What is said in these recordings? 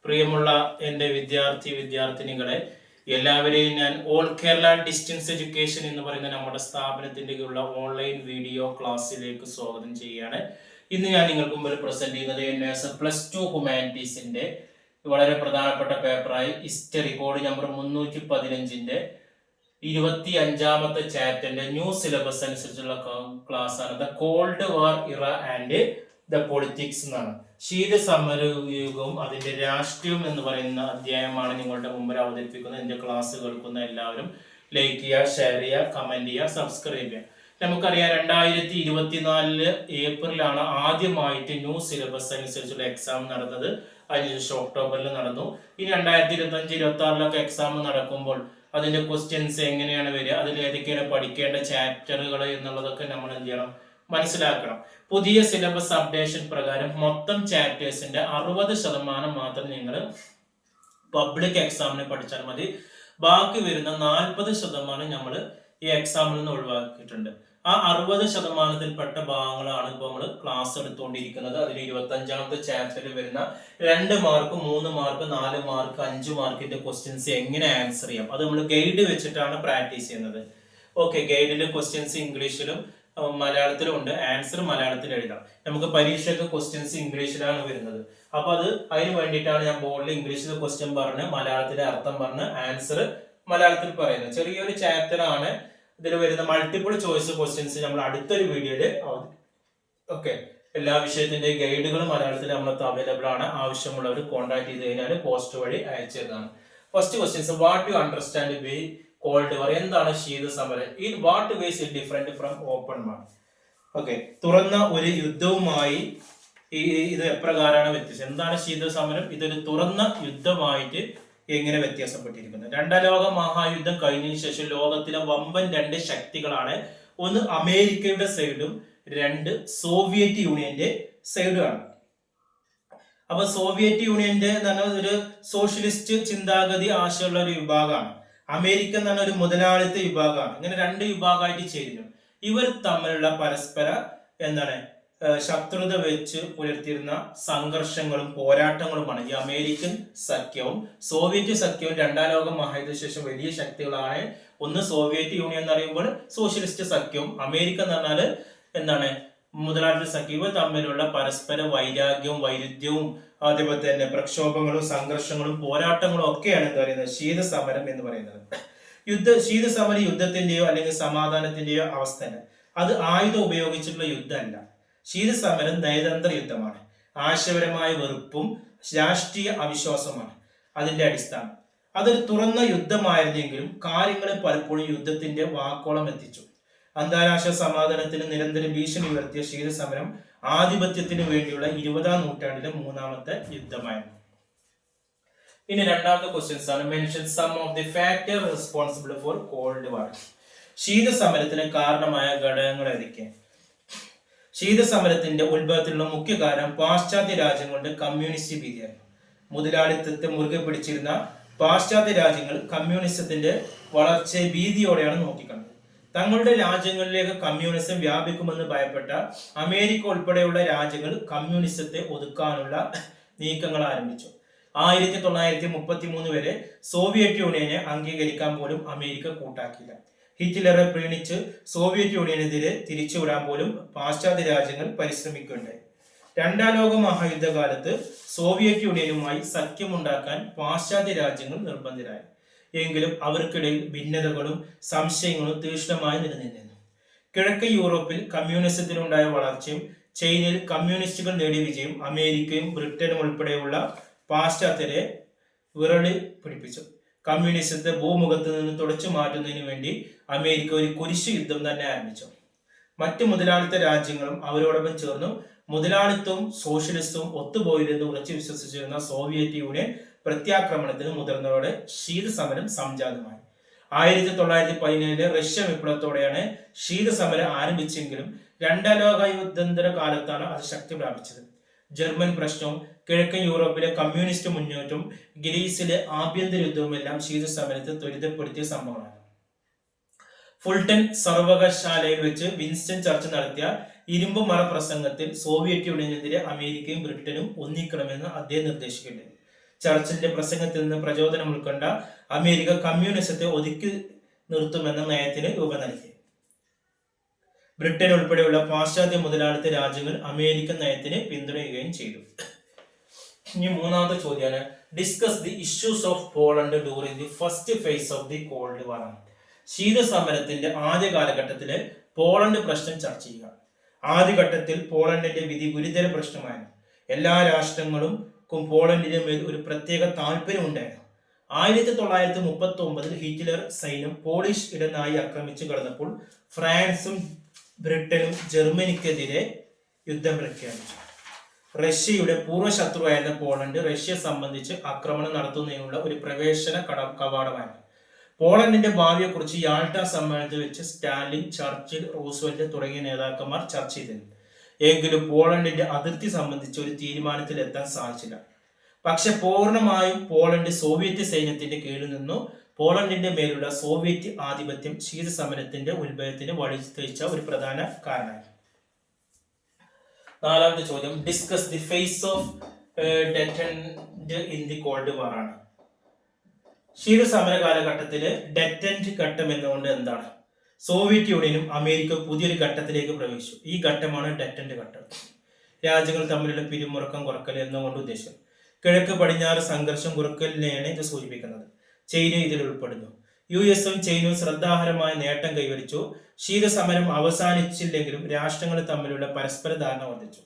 പ്രിയമുള്ള എൻ്റെ വിദ്യാർത്ഥിനികളെ എല്ലാവരെയും ഞാൻ ഓൾ കേരള ഡിസ്റ്റൻസ് എഡ്യൂക്കേഷൻ എന്ന് പറയുന്ന നമ്മുടെ സ്ഥാപനത്തിൻ്റെ ഉള്ള ഓൺലൈൻ വീഡിയോ ക്ലാസ്സിലേക്ക് സ്വാഗതം ചെയ്യുകയാണ്. ഇന്ന് ഞാൻ നിങ്ങൾക്ക് മുമ്പിൽ പ്രസന്റ് ചെയ്യുന്നത് +2 ഹ്യൂമാനിറ്റീസിന്റെ വളരെ പ്രധാനപ്പെട്ട പേപ്പറായി ഹിസ്റ്ററി കോഡ് നമ്പർ 315ന്റെ 25ാമത്തെ ചാപ്റ്ററിന്റെ ന്യൂ സിലബസ് അനുസരിച്ചുള്ള ക്ലാസ് ആണ്. The cold war era and the politics എന്നാണ്. ശീത സമരയുഗവും അതിന്റെ രാഷ്ട്രീയം എന്ന് പറയുന്ന അധ്യായമാണ് നിങ്ങളുടെ മുമ്പിൽ അവതരിപ്പിക്കുന്നത്. എന്റെ ക്ലാസ് കേൾക്കുന്ന എല്ലാവരും ലൈക്ക് ചെയ്യുക, ഷെയർ ചെയ്യുക, കമന്റ് ചെയ്യുക, സബ്സ്ക്രൈബ് ചെയ്യുക. നമുക്കറിയാം 2024 ഏപ്രിലാണ് ആദ്യമായിട്ട് ന്യൂ സിലബസ് അനുസരിച്ചുള്ള എക്സാം നടന്നത്. അതിനുശേഷം ഒക്ടോബറിൽ നടന്നു. ഈ 2025-26 എക്സാം നടക്കുമ്പോൾ അതിന്റെ ക്വസ്റ്റ്യൻസ് എങ്ങനെയാണ് വരിക, അതിൽ ഏതൊക്കെയാണ് പഠിക്കേണ്ട ചാപ്റ്ററുകൾ എന്നുള്ളതൊക്കെ നമ്മൾ എന്ത് ചെയ്യണം, മനസ്സിലാക്കണം. പുതിയ സിലബസ് അപ്ഡേഷൻ പ്രകാരം മൊത്തം ചാപ്റ്റേഴ്സിന്റെ 60% മാത്രം നിങ്ങൾ പബ്ലിക് എക്സാമിന് പഠിച്ചാൽ മതി. ബാക്കി വരുന്ന 40% നമ്മൾ ഈ എക്സാമിൽ നിന്ന് ഒഴിവാക്കിയിട്ടുണ്ട്. ആ 60%-ൽപ്പെട്ട ഭാഗങ്ങളാണ് ഇപ്പോൾ നമ്മൾ ക്ലാസ് എടുത്തുകൊണ്ടിരിക്കുന്നത്. അതിൽ 25ാമത്തെ ചാപ്റ്ററിൽ വരുന്ന 2 മാർക്ക്, 3 മാർക്ക്, 4 മാർക്ക്, 5 മാർക്കിന്റെ ക്വസ്റ്റ്യൻസ് എങ്ങനെ ആൻസർ ചെയ്യാം, അത് നമ്മൾ ഗൈഡ് വെച്ചിട്ടാണ് പ്രാക്ടീസ് ചെയ്യുന്നത്. ഓക്കെ, ഗൈഡിലെ ക്വസ്റ്റ്യൻസ് ഇംഗ്ലീഷിലും മലയാളത്തിലും ഉണ്ട്. ആൻസർ മലയാളത്തിൽ എഴുതാം. നമുക്ക് പരീക്ഷയ്ക്ക് ക്വസ്റ്റ്യൻസ് ഇംഗ്ലീഷിലാണ് വരുന്നത്. അപ്പൊ അതിന് വേണ്ടിയിട്ടാണ് ഞാൻ ബോർഡിൽ ഇംഗ്ലീഷിലെ ക്വസ്റ്റ്യൻ പറഞ്ഞ് മലയാളത്തിലെ അർത്ഥം പറഞ്ഞ് ആൻസർ മലയാളത്തിൽ പറയുന്നത്. ചെറിയൊരു ചാപ്റ്റർ ആണ്. ഇതിൽ വരുന്ന മൾട്ടിപ്പിൾ ചോയ്സ് ക്വസ്റ്റ്യൻസ് നമ്മൾ അടുത്തൊരു വീഡിയോയിൽ ഓക്കെ, എല്ലാ വിഷയത്തിന്റെ ഗൈഡുകൾ മലയാളത്തിൽ നമ്മളത്ത് അവൈലബിൾ ആണ്. ആവശ്യമുള്ളവർ കോൺടാക്ട് ചെയ്ത് കഴിഞ്ഞാൽ പോസ്റ്റ് വഴി അയച്ചതാണ്. First questions, what you understand by cold war? എന്താണ് ശീത സമരം? In what ways it different from open war? Okay, തുറന്ന ഒരു യുദ്ധവുമായി ഇത് എപ്രകാരമാണ് വ്യത്യസ്തം? എന്താണ് ശീത സമരം? ഇതൊരു തുറന്ന യുദ്ധമായിട്ട് എങ്ങനെ വ്യത്യാസപ്പെട്ടിരിക്കുന്നത്? 2ാം ലോക മഹായുദ്ധം കഴിഞ്ഞതിന് ശേഷം ലോകത്തിലെ വമ്പൻ 2 ശക്തികളാണ്. ഒന്ന് അമേരിക്കയുടെ സൈഡും 2 സോവിയറ്റ് യൂണിയന്റെ സൈഡുമാണ്. അപ്പൊ സോവിയറ്റ് യൂണിയന്റെ എന്ന് പറഞ്ഞാൽ ഒരു സോഷ്യലിസ്റ്റ് ചിന്താഗതി ആശയമുള്ള ഒരു വിഭാഗമാണ്. അമേരിക്ക എന്ന് പറഞ്ഞ ഒരു മുതലാളിത്ത വിഭാഗമാണ്. ഇങ്ങനെ 2 വിഭാഗമായിട്ട് ചേരുന്നു. ഇവർ തമ്മിലുള്ള പരസ്പര എന്താണ് ശത്രുത വെച്ച് പുലർത്തിയിരുന്ന സംഘർഷങ്ങളും പോരാട്ടങ്ങളുമാണ് ഈ അമേരിക്കൻ സഖ്യവും സോവിയറ്റ് സഖ്യവും. 2ാം ലോക മഹായുദ്ധ ശേഷം വലിയ ശക്തികളാണ്. ഒന്ന് സോവിയറ്റ് യൂണിയൻ എന്ന് പറയുമ്പോൾ സോഷ്യലിസ്റ്റ് സഖ്യവും, അമേരിക്ക എന്ന് പറഞ്ഞാൽ എന്താണ് മുതലാളിത്ത സഖ്യം. ഇവർ തമ്മിലുള്ള പരസ്പര വൈരാഗ്യവും വൈരുദ്ധ്യവും അതേപോലെ തന്നെ പ്രക്ഷോഭങ്ങളും സംഘർഷങ്ങളും പോരാട്ടങ്ങളും ഒക്കെയാണ് എന്താ പറയുന്നത് ശീതസമരം എന്ന് പറയുന്നത്. ശീതസമരം യുദ്ധത്തിന്റെയോ അല്ലെങ്കിൽ സമാധാനത്തിന്റെയോ അവസ്ഥയല്ല. അത് ആയുധം ഉപയോഗിച്ചിട്ടുള്ള യുദ്ധമല്ല. ശീതസമരം നയതന്ത്ര യുദ്ധമാണ്. ആശയപരമായ വെറുപ്പും രാഷ്ട്രീയ അവിശ്വാസമാണ് അതിന്റെ അടിസ്ഥാനം. അതൊരു തുറന്ന യുദ്ധമായിരുന്നെങ്കിലും കാര്യങ്ങളെ പലപ്പോഴും യുദ്ധത്തിന്റെ വാക്കോളം എത്തിച്ചു. അന്താരാഷ്ട്ര സമാധാനത്തിന് നിരന്തരം ഭീഷണി ഉയർത്തിയ ശീതസമരം ആധിപത്യത്തിന് വേണ്ടിയുള്ള 20ാം നൂറ്റാണ്ടിലെ 3ാമത്തെ യുദ്ധമായിരുന്നു. ഇനി 2ാമത്തെ ക്വസ്റ്റ്യൻസ് ആണ്. Mention some of the factor responsible for cold war. ശീതസമരത്തിന് കാരണമായ ഘടകങ്ങൾ ഏതൊക്കെയാണ്? ശീതസമരത്തിന്റെ ഉത്ഭവത്തിലുള്ള മുഖ്യ കാരണം പാശ്ചാത്യ രാജ്യങ്ങളുടെ കമ്മ്യൂണിസ്റ്റ് ഭീതിയായിരുന്നു. മുതലാളിത്തത്തെ മുറുകെ പിടിച്ചിരുന്ന പാശ്ചാത്യ രാജ്യങ്ങൾ കമ്മ്യൂണിസത്തിന്റെ വളർച്ചയെ ഭീതിയോടെയാണ് നോക്കിക്കണ്ടത്. തങ്ങളുടെ രാജ്യങ്ങളിലേക്ക് കമ്മ്യൂണിസം വ്യാപിക്കുമെന്ന് ഭയപ്പെട്ട അമേരിക്ക ഉൾപ്പെടെയുള്ള രാജ്യങ്ങൾ കമ്മ്യൂണിസത്തെ ഒതുക്കാനുള്ള നീക്കങ്ങൾ ആരംഭിച്ചു. 1933 വരെ സോവിയറ്റ് യൂണിയനെ അംഗീകരിക്കാൻ പോലും അമേരിക്ക കൂട്ടാക്കിയില്ല. ഹിറ്റ്ലറെ പ്രീണിച്ച് സോവിയറ്റ് യൂണിയനെതിരെ തിരിച്ചുവിടാൻ പോലും പാശ്ചാത്യ രാജ്യങ്ങൾ പരിശ്രമിക്കുകയുണ്ടായി. 2ാം ലോക മഹായുദ്ധകാലത്ത് സോവിയറ്റ് യൂണിയനുമായി സഖ്യമുണ്ടാക്കാൻ പാശ്ചാത്യ രാജ്യങ്ങൾ നിർബന്ധിതരായി. എങ്കിലും അവർക്കിടയിൽ ഭിന്നതകളും സംശയങ്ങളും തീക്ഷ്ണമായി നിലനിന്നിരുന്നു. കിഴക്കൻ യൂറോപ്പിൽ കമ്മ്യൂണിസത്തിനുണ്ടായ വളർച്ചയും ചൈനയിൽ കമ്മ്യൂണിസ്റ്റുകൾ നേടിയ വിജയം അമേരിക്കയും ബ്രിട്ടനും ഉൾപ്പെടെയുള്ള പാശ്ചാത്യരെ വിറളി പിടിപ്പിച്ചു. കമ്മ്യൂണിസത്തെ ഭൂമുഖത്ത് നിന്ന് തുടച്ചു മാറ്റുന്നതിന് വേണ്ടി അമേരിക്ക ഒരു കുരിശു യുദ്ധം തന്നെ ആരംഭിച്ചു. മറ്റു മുതലാളിത്ത രാജ്യങ്ങളും അവരോടൊപ്പം ചേർന്നു. മുതലാളിത്തവും സോഷ്യലിസവും ഒത്തുപോയില്ലെന്ന് ഉറച്ചു വിശ്വസിച്ചിരുന്ന സോവിയറ്റ് യൂണിയൻ പ്രത്യാക്രമണത്തിന് മുതിർന്നതോടെ ശീതസമരം സംജാതമായി. 1917 റഷ്യ വിപ്ലവത്തോടെയാണ് ശീതസമരം ആരംഭിച്ചെങ്കിലും 2ാം ലോക യുദ്ധാന്തര കാലത്താണ് അത് ശക്തി പ്രാപിച്ചത്. ജർമ്മൻ പ്രശ്നവും കിഴക്കൻ യൂറോപ്പിലെ കമ്മ്യൂണിസ്റ്റ് മുന്നേറ്റവും ഗ്രീസിലെ ആഭ്യന്തര യുദ്ധവും എല്ലാം ശീതസമരത്തെ ത്വരിതപ്പെടുത്തിയ സംഭവമാണ്. ഫുൾട്ടൺ സർവകലാശാലയിൽ വെച്ച് വിൻസ്റ്റൺ ചർച്ചിൽ നടത്തിയ ഇരുമ്പ് മറ പ്രസംഗത്തിൽ സോവിയറ്റ് യൂണിയനെതിരെ അമേരിക്കയും ബ്രിട്ടനും ഒന്നിക്കണമെന്ന് അദ്ദേഹം നിർദ്ദേശിക്കേണ്ടത്. ചർച്ചിലിന്റെ പ്രസംഗത്തിൽ നിന്ന് പ്രചോദനം ഉൾക്കൊണ്ട അമേരിക്ക കമ്മ്യൂണിസത്തെ ഒതുക്കി നിർത്തുമെന്ന നയത്തിന് രൂപം നൽകി. ബ്രിട്ടൻ ഉൾപ്പെടെയുള്ള പാശ്ചാത്യ മുതലാളിത്ത രാജ്യങ്ങൾ അമേരിക്കൻ നയത്തിന് പിന്തുണയുകയും ചെയ്തു. ഇനി മൂന്നാമത്തെ ചോദ്യമാണ്, discuss the issues of Poland during the first phase of the cold war. ശീത സമരത്തിന്റെ ആദ്യ കാലഘട്ടത്തിലെ പോളണ്ട് പ്രശ്നം ചർച്ച ചെയ്യുക. ആദ്യഘട്ടത്തിൽ പോളണ്ടിന്റെ വിധി ഗുരുതര പ്രശ്നമായിരുന്നു. എല്ലാ രാഷ്ട്രങ്ങളും പോളണ്ടിന്റെ മേൽ ഒരു പ്രത്യേക താല്പര്യം ഉണ്ടായിരുന്നു. 1939 ഹിറ്റ്ലർ സൈന്യം പോളിഷ് ഇടനാഴി ആക്രമിച്ചു കടന്നപ്പോൾ ഫ്രാൻസും ബ്രിട്ടനും ജർമ്മനിക്കെതിരെ യുദ്ധം പ്രഖ്യാപിച്ചു. റഷ്യയുടെ പൂർവ്വശത്രുവായിരുന്ന പോളണ്ട് റഷ്യയെ സംബന്ധിച്ച് ആക്രമണം നടത്തുന്നതിനുള്ള ഒരു പ്രവേശന കവാടമായിരുന്നു. പോളണ്ടിന്റെ ഭാവിയെക്കുറിച്ച് യാൾട്ട സമ്മേളനത്തിൽ വെച്ച് സ്റ്റാലിൻ, ചർച്ചിൽ, റൂസ്വെൽറ്റ് തുടങ്ങിയ നേതാക്കന്മാർ ചർച്ച ചെയ്തിരുന്നു. എങ്കിലും പോളണ്ടിന്റെ അതിർത്തി സംബന്ധിച്ച് ഒരു തീരുമാനത്തിൽ എത്താൻ സാധിച്ചില്ല. പക്ഷെ പൂർണ്ണമായും പോളണ്ട് സോവിയറ്റ് സൈന്യത്തിന്റെ കീഴിൽ നിന്നു. പോളണ്ടിന്റെ മേലുള്ള സോവിയറ്റ് ആധിപത്യം ശീതസമരത്തിന്റെ ഉത്ഭവത്തിന് വഴിതെളിച്ച ഒരു പ്രധാന കാരണമായി. നാലാമത്തെ ചോദ്യം, discuss the phase of detente in the cold war ആണ്. ശീതസമര കാലഘട്ടത്തില് ഡെറ്റന്റ് ഘട്ടം എന്നുകൊണ്ട് എന്താണ്? സോവിയറ്റ് യൂണിയനും അമേരിക്ക പുതിയൊരു ഘട്ടത്തിലേക്ക് പ്രവേശിച്ചു. ഈ ഘട്ടമാണ് ഡെറ്റന്റ് ഘട്ടം. രാജ്യങ്ങൾ തമ്മിലുള്ള പിരിമുറുക്കം കുറക്കൽ എന്നുകൊണ്ട് ഉദ്ദേശം. കിഴക്ക് പടിഞ്ഞാറ് സംഘർഷം കുറക്കലിനെയാണ് ഇത് സൂചിപ്പിക്കുന്നത്. ചൈന ഇതിൽ ഉൾപ്പെടുന്നു. US-ഉം ചൈനയും ശ്രദ്ധാർഹമായ നേട്ടം കൈവരിച്ചു. ശീതസമരം അവസാനിച്ചില്ലെങ്കിലും രാഷ്ട്രങ്ങൾ തമ്മിലുള്ള പരസ്പര ധാരണ വർദ്ധിച്ചു.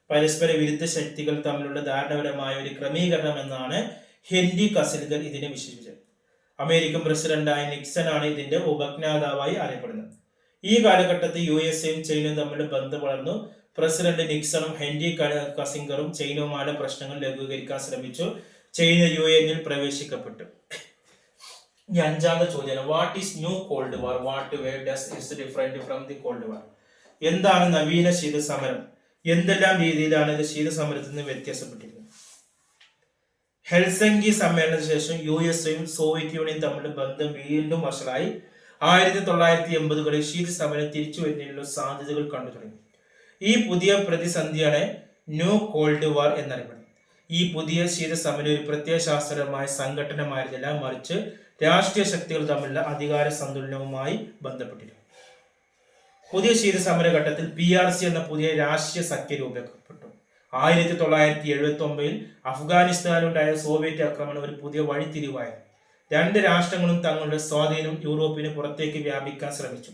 പരസ്പര വിരുദ്ധ ശക്തികൾ തമ്മിലുള്ള ധാരണപരമായ ഒരു ക്രമീകരണം എന്നാണ് ഹെൻറി കസിൽഗർ ഇതിനെ വിശേഷിപ്പിച്ചത്. അമേരിക്കൻ പ്രസിഡന്റായ നിക്സൺ ആണ് ഇതിന്റെ ഉപജ്ഞാതാവായി അറിയപ്പെടുന്നത്. ഈ കാലഘട്ടത്തിൽ US-ഉം ചൈനയും തമ്മിലുള്ള ബന്ധം വളർന്നു. പ്രസിഡന്റ് നിക്സണും ഹെൻറി കസിംഗറും ചൈനയുമായുള്ള പ്രശ്നങ്ങൾ ലഘൂകരിക്കാൻ ശ്രമിച്ചു. ചൈന UN-ൽ പ്രവേശിക്കപ്പെട്ടു. ഇനി അഞ്ചാമത്തെ ചോദ്യം, what is new called war? What way does is different from the cold war? എന്താണ് നവീന ശീതസമരം? എന്തെല്ലാം രീതിയിലാണ് ഇത് ശീതസമരത്തിൽ നിന്ന് വ്യത്യാസപ്പെട്ടിരിക്കുന്നത്? ഹെൽസിങ്കി സമ്മേളനത്തിന് ശേഷം US-ഉം സോവിയറ്റ് യൂണിയനും തമ്മിലുള്ള ബന്ധം വീണ്ടും വഷളായി. 1980-കളിൽ ശീതസമരം തിരിച്ചു വരുന്നതിനുള്ള സാധ്യതകൾ കണ്ടു തുടങ്ങി. ഈ പുതിയ പ്രതിസന്ധിയാണ് ന്യൂ കോൾഡ് വാർ എന്നറിയപ്പെടുന്നത്. ഈ പുതിയ ശീതസമരം ഒരു പ്രത്യയശാസ്ത്രപരമായ സംഘടനമായിരുന്നില്ല, മറിച്ച് രാഷ്ട്രീയ ശക്തികൾ തമ്മിലുള്ള അധികാര സന്തുലനവുമായി ബന്ധപ്പെട്ടിരുന്നു. പുതിയ ശീതസമര ഘട്ടത്തിൽ PRC എന്ന പുതിയ രാഷ്ട്രീയ സഖ്യം രൂപീകരിക്കപ്പെട്ടു. 1979-ൽ അഫ്ഗാനിസ്ഥാനിലുണ്ടായ സോവിയറ്റ് ആക്രമണം ഒരു പുതിയ വഴിത്തിരിവായിരുന്നു. രണ്ട് രാഷ്ട്രങ്ങളും തങ്ങളുടെ സ്വാധീനം യൂറോപ്പിന് പുറത്തേക്ക് വ്യാപിക്കാൻ ശ്രമിച്ചു.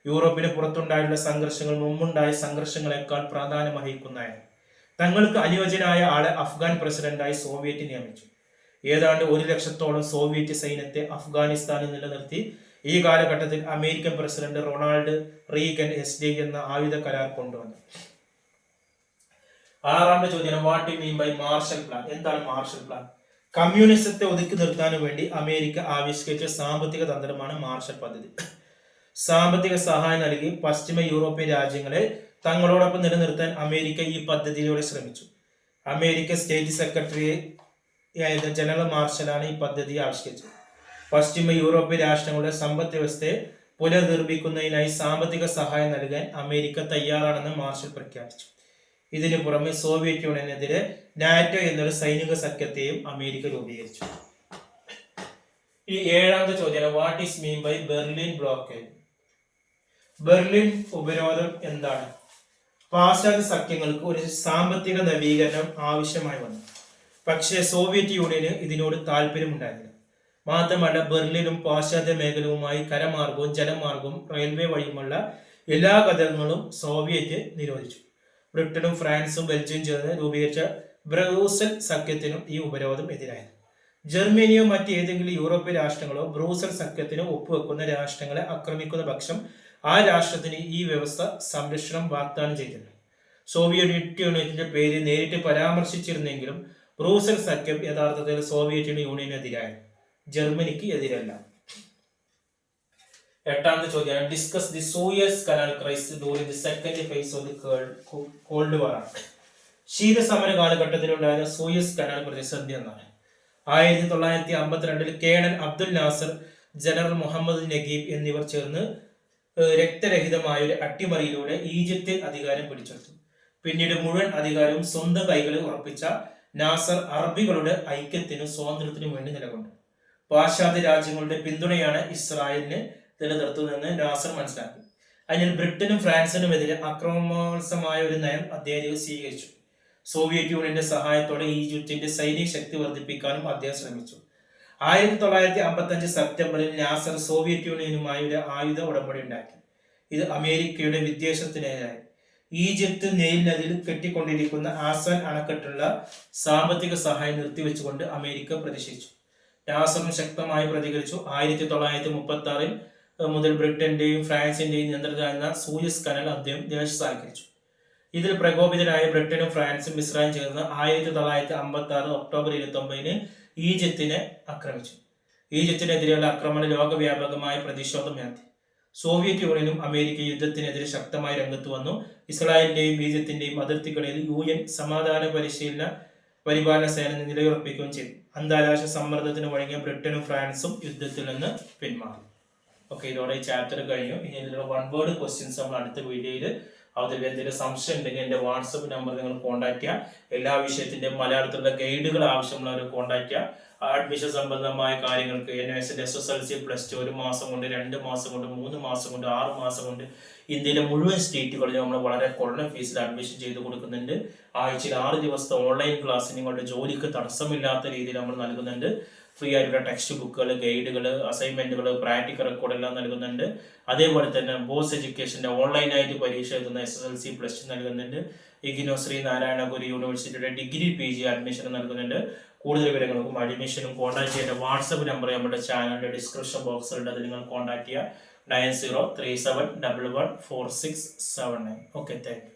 യൂറോപ്പിന് പുറത്തുണ്ടായുള്ള സംഘർഷങ്ങൾ മുമ്പുണ്ടായ സംഘർഷങ്ങളെക്കാൾ പ്രാധാന്യം അർഹിക്കുന്നതായിരുന്നു. തങ്ങൾക്ക് അനുയോജ്യനായ ആളെ അഫ്ഗാൻ പ്രസിഡന്റായി സോവിയറ്റ് നിയമിച്ചു. ഏതാണ്ട് 100,000-ഓളം സോവിയറ്റ് സൈന്യത്തെ അഫ്ഗാനിസ്ഥാനിൽ നിലനിർത്തി. ഈ കാലഘട്ടത്തിൽ American president Ronald Reagan SDI എന്ന ആയുധ കരാർ കൊണ്ടുവന്നു. ആറാമത്തെ ചോദ്യം, what you mean by Marshall plan? എന്താണ് മാർഷൽ പ്ലാൻ? കമ്മ്യൂണിസത്തെ ഒതുക്കി നിർത്താൻ വേണ്ടി അമേരിക്ക ആവിഷ്കരിച്ച സാമ്പത്തിക തന്ത്രമാണ് മാർഷൽ പദ്ധതി. സാമ്പത്തിക സഹായം നൽകി പശ്ചിമ യൂറോപ്യൻ രാജ്യങ്ങളെ തങ്ങളോടൊപ്പം നിലനിർത്താൻ അമേരിക്ക ഈ പദ്ധതിയിലൂടെ ശ്രമിച്ചു. അമേരിക്ക സ്റ്റേറ്റ് സെക്രട്ടറി ജനറൽ മാർഷലാണ് ഈ പദ്ധതി ആവിഷ്കരിച്ചത്. പശ്ചിമ യൂറോപ്യൻ രാഷ്ട്രങ്ങളുടെ സമ്പദ് വ്യവസ്ഥയെ പുനർനിർമ്മിക്കുന്നതിനായി സാമ്പത്തിക സഹായം നൽകാൻ അമേരിക്ക തയ്യാറാണെന്ന് മാർഷൽ പ്രഖ്യാപിച്ചു. ഇതിനു പുറമെ സോവിയറ്റ് യൂണിയനെതിരെ നാറ്റോ എന്നൊരു സൈനിക സഖ്യത്തെയും അമേരിക്ക രൂപീകരിച്ചു. ഈ ഏഴാമത്തെ ചോദ്യം, what is mean by Berlin blockade? Berlin ഉപരോധം എന്താണ്? പാശ്ചാത്യ സഖ്യങ്ങൾക്ക് ഒരു സാമ്പത്തിക നവീകരണം ആവശ്യമായി വന്നു. പക്ഷേ സോവിയറ്റ് യൂണിയന് ഇതിനോട് താല്പര്യമുണ്ടായിരുന്നില്ല. മാത്രമല്ല ബെർലിനും പാശ്ചാത്യ മേഖലയുമായി കരമാർഗവും ജലമാർഗവും റെയിൽവേ വഴിയുമുള്ള എല്ലാ ഗതാഗതങ്ങളും സോവിയറ്റ് നിരോധിച്ചു. ബ്രിട്ടനും ഫ്രാൻസും ബെൽജിയം ചേർന്ന് രൂപീകരിച്ച ബ്രൂസൽ സഖ്യത്തിനും ഈ ഉപരോധം എതിരായിരുന്നു. ജർമ്മനിയോ മറ്റേതെങ്കിലും യൂറോപ്യൻ രാഷ്ട്രങ്ങളോ ബ്രൂസൽ സഖ്യത്തിന് ഒപ്പുവെക്കുന്ന രാഷ്ട്രങ്ങളെ ആക്രമിക്കുന്ന പക്ഷം ആ രാഷ്ട്രത്തിന് ഈ വ്യവസ്ഥ സംരക്ഷണം വാഗ്ദാനം ചെയ്തിരുന്നു. സോവിയറ്റ് യൂണിയന്റെ പേര് നേരിട്ട് പരാമർശിച്ചിരുന്നെങ്കിലും ബ്രൂസൽ സഖ്യം യഥാർത്ഥത്തിൽ സോവിയറ്റ് യൂണിയനെതിരായിരുന്നു, ജർമ്മനിക്ക് എതിരല്ല. എട്ടാമത്തെ ചോദ്യം, discuss the Suez canal crisis during the second phase of the cold war. ശീതസമര കാലഘട്ടത്തിലുണ്ടായ സൂയസ് കനാൽ പ്രതിസന്ധി എന്നാണ്. 1952-ൽ colonel Abdul Nasser, general Muhammad Naguib എന്നിവർ ചേർന്ന് രക്തരഹിതമായ ഒരു അട്ടിമറിയിലൂടെ ഈജിപ്തിൽ അധികാരം പിടിച്ചെടുത്തു. പിന്നീട് മുഴുവൻ അധികാരവും സ്വന്തം കൈകളിൽ ഉറപ്പിച്ച നാസർ അറബികളുടെ ഐക്യത്തിനും സ്വാതന്ത്ര്യത്തിനും വേണ്ടി നിലകൊണ്ടു. പാശ്ചാത്യ രാജ്യങ്ങളുടെ പിന്തുണയാണ് ഇസ്രായേലിന് നിലനിർത്തുന്നതെന്ന് നാസർ മനസ്സിലാക്കി. അതിനാൽ ബ്രിട്ടനും ഫ്രാൻസിനുമെതിരെ അക്രമോത്സവമായ ഒരു നയം അദ്ദേഹം സ്വീകരിച്ചു. സോവിയറ്റ് യൂണിയന്റെ സഹായത്തോടെ ഈജിപ്തിന്റെ സൈനിക ശക്തി വർദ്ധിപ്പിക്കാനും അദ്ദേഹം ശ്രമിച്ചു. 1955 സെപ്റ്റംബറിൽ നാസർ സോവിയറ്റ് യൂണിയനുമായി ഒരു ആയുധ ഉടമ്പടി ഉണ്ടാക്കി. ഇത് അമേരിക്കയുടെ വിദ്വേഷത്തിനെതിരായി. ഈജിപ്ത് നെയിൽ നദിയിൽ കെട്ടിക്കൊണ്ടിരിക്കുന്ന ആസാൻ അണക്കെട്ടുള്ള സാമ്പത്തിക സഹായം നിർത്തിവെച്ചുകൊണ്ട് അമേരിക്ക പ്രതിഷേധിച്ചു. നാസറും ശക്തമായി പ്രതികരിച്ചു. 1936 മുതൽ ബ്രിട്ടന്റെയും ഫ്രാൻസിന്റെയും നിയന്ത്രണത്തിലായിരുന്ന സൂയസ് കനാൽ അദ്ദേഹം ദേശസാൽക്കരിച്ചു. ഇതിൽ പ്രകോപിതരായ ബ്രിട്ടനും ഫ്രാൻസും ഇസ്രായേലും ചേർന്ന് 1956 ഒക്ടോബർ 29 ഈജിപ്തിനെ ആക്രമിച്ചു. ഈജിപ്തിനെതിരെയുള്ള ആക്രമണം ലോകവ്യാപകമായ പ്രതിഷേധം ഉയർത്തി. സോവിയറ്റ് യൂണിയനും അമേരിക്കയും യുദ്ധത്തിനെതിരെ ശക്തമായി രംഗത്ത് വന്നു. ഇസ്രായേലിന്റെയും ഈജിപ്തിന്റെയും അതിർത്തികളിൽ UN സമാധാന പരിപാലന സേന നിലയുറപ്പിക്കുകയും ചെയ്തു. അന്താരാഷ്ട്ര സമ്മർദ്ദത്തിന് വഴങ്ങിയ ബ്രിട്ടനും ഫ്രാൻസും യുദ്ധത്തിൽ നിന്ന് പിന്മാറി. ഓക്കെ, ഇതോടെ ഈ ചാപ്റ്റർ കഴിഞ്ഞു. ഇനി ഇതിലുള്ള 1 വേർഡ് ക്വസ്റ്റ്യൻസ് നമ്മൾ അടുത്ത വീഡിയോയിൽ എന്തെങ്കിലും സംശയം ഉണ്ടെങ്കിൽ എൻ്റെ വാട്സപ്പ് നമ്പർ നിങ്ങൾ കോൺടാക്ട് ചെയ്യുക. എല്ലാ വിഷയത്തിൻ്റെയും മലയാളത്തിലുള്ള ഗൈഡുകൾ ആവശ്യമുള്ളവർ കോൺടാക്ട് ചെയ്യുക. അഡ്മിഷൻ സംബന്ധമായ കാര്യങ്ങൾക്ക് NSS SSLC +2 1 മാസം കൊണ്ട്, 2 മാസം കൊണ്ട്, 3 മാസം കൊണ്ട്, 6 മാസം കൊണ്ട് ഇന്ത്യയിലെ മുഴുവൻ സ്റ്റേറ്റുകളിലും നമ്മൾ വളരെ കുറഞ്ഞ ഫീസിൽ അഡ്മിഷൻ ചെയ്ത് കൊടുക്കുന്നുണ്ട്. ആഴ്ചയിൽ 6 ദിവസത്തെ ഓൺലൈൻ ക്ലാസ് നിങ്ങളുടെ ജോലിക്ക് തടസ്സമില്ലാത്ത രീതിയിൽ നമ്മൾ നൽകുന്നുണ്ട്. ഫ്രീ ആയിട്ടുള്ള ടെക്സ്റ്റ് ബുക്കുകൾ, ഗൈഡുകൾ, അസൈൻമെന്റുകൾ, പ്രാക്ടിക്കൽ റെക്കോർഡ് എല്ലാം നൽകുന്നുണ്ട്. അതേപോലെ തന്നെ ബോസ് എഡ്യൂക്കേഷന്റെ ഓൺലൈനായിട്ട് പരീക്ഷ എഴുതുന്ന SSLC +2 നൽകുന്നുണ്ട്. ഇഗ്നോ ശ്രീനാരായണ ഗുരു യൂണിവേഴ്സിറ്റിയുടെ ഡിഗ്രി PG അഡ്മിഷൻ നൽകുന്നുണ്ട്. കൂടുതൽ വിവരങ്ങൾക്കും അഡ്മിഷനും കോൺടാക്ട് ചെയ്യേണ്ട വാട്സപ്പ് നമ്പർ നമ്മുടെ ചാനലിന്റെ ഡിസ്ക്രിപ്ഷൻ ബോക്സിലുണ്ട്. അത് നിങ്ങൾ കോൺടാക്ട് ചെയ്യുക. 9037114679. Okay, thank you.